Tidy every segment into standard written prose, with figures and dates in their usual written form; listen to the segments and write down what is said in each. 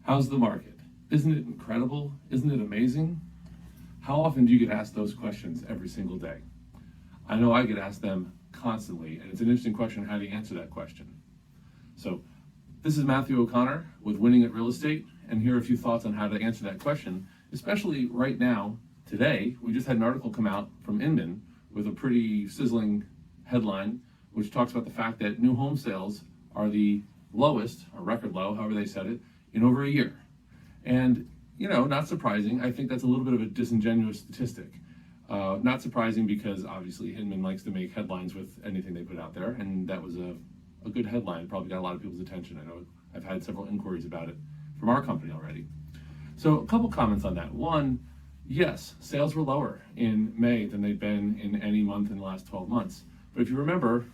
How's the market? Isn't it incredible? Isn't it amazing? How often do you get asked those questions every single day? I know I get asked them constantly, and it's an interesting question. How do you answer that question? So, this is Matthew O'Connor with Winning at Real Estate, and here are a few thoughts on how to answer that question, especially right now, today. We just had an article come out from Inman with a pretty sizzling headline, which talks about the fact that new home sales are the lowest, or record low, however they said it, in over a year. And, not surprising. I think that's a little bit of a disingenuous statistic. Not surprising because obviously Hinman likes to make headlines with anything they put out there, and that was a good headline. Probably got a lot of people's attention. I know I've had several inquiries about it from our company already. So a couple comments on that. One, yes, sales were lower in May than they've been in any month in the last 12 months. But if you remember,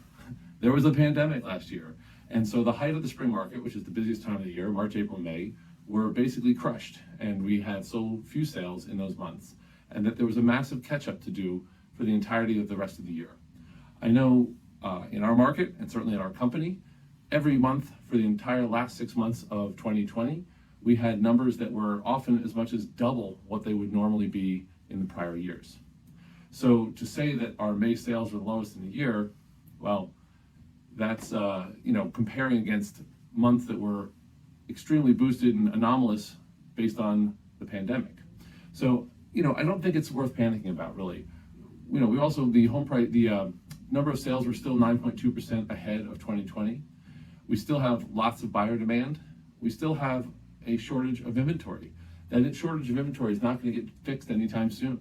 there was a pandemic last year. And so the height of the spring market, which is the busiest time of the year, March, April, May, were basically crushed. And we had so few sales in those months. And that there was a massive catch-up to do for the entirety of the rest of the year. I know in our market, and certainly in our company, every month for the entire last 6 months of 2020, we had numbers that were often as much as double what they would normally be in the prior years. So to say that our May sales were the lowest in the year, well, that's comparing against months that were extremely boosted and anomalous based on the pandemic. So I don't think it's worth panicking about, really. We also, the home price, the number of sales were still 9.2% ahead of 2020. We still have lots of buyer demand. We still have a shortage of inventory. That shortage of inventory is not going to get fixed anytime soon.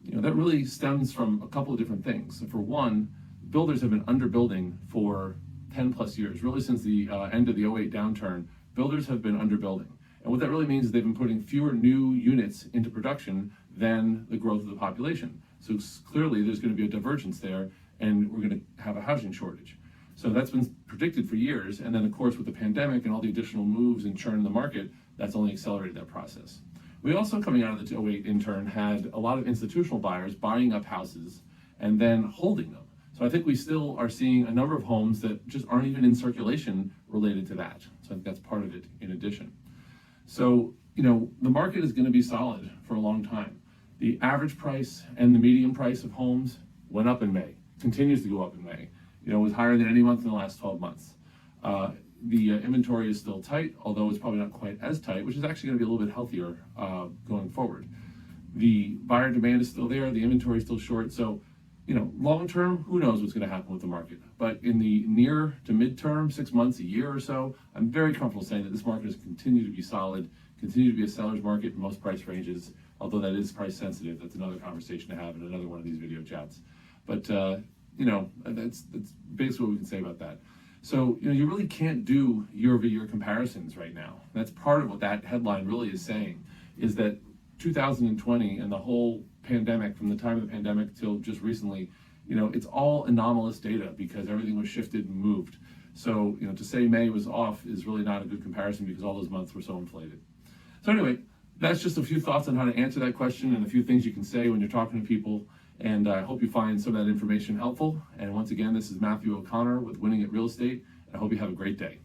That really stems from a couple of different things. So for one, builders have been underbuilding for 10 plus years, really since the end of the '08 downturn. Builders have been underbuilding. And what that really means is they've been putting fewer new units into production than the growth of the population. So clearly there's going to be a divergence there, and we're going to have a housing shortage. So that's been predicted for years. And then, of course, with the pandemic and all the additional moves and churn in the market, that's only accelerated that process. We also, coming out of the '08 intern, had a lot of institutional buyers buying up houses and then holding them. So I think we still are seeing a number of homes that just aren't even in circulation related to that. So I think that's part of it in addition. So, the market is going to be solid for a long time. The average price and the median price of homes went up in May, continues to go up in May. It was higher than any month in the last 12 months. The inventory is still tight, although it's probably not quite as tight, which is actually going to be a little bit healthier going forward. The buyer demand is still there, the inventory is still short. So, long term, who knows what's going to happen with the market. But in the near to midterm, 6 months, a year or so, I'm very comfortable saying that this market is continue to be solid, continue to be a seller's market in most price ranges, although that is price sensitive. That's another conversation to have in another one of these video chats. But, that's basically what we can say about that. So, you really can't do year-over-year comparisons right now. That's part of what that headline really is saying, is that 2020 and the whole pandemic, from the time of the pandemic till just recently, it's all anomalous data because everything was shifted and moved. So, to say May was off is really not a good comparison because all those months were so inflated. So anyway, that's just a few thoughts on how to answer that question and a few things you can say when you're talking to people. And I hope you find some of that information helpful. And once again, this is Matthew O'Connor with Winning at Real Estate. I hope you have a great day.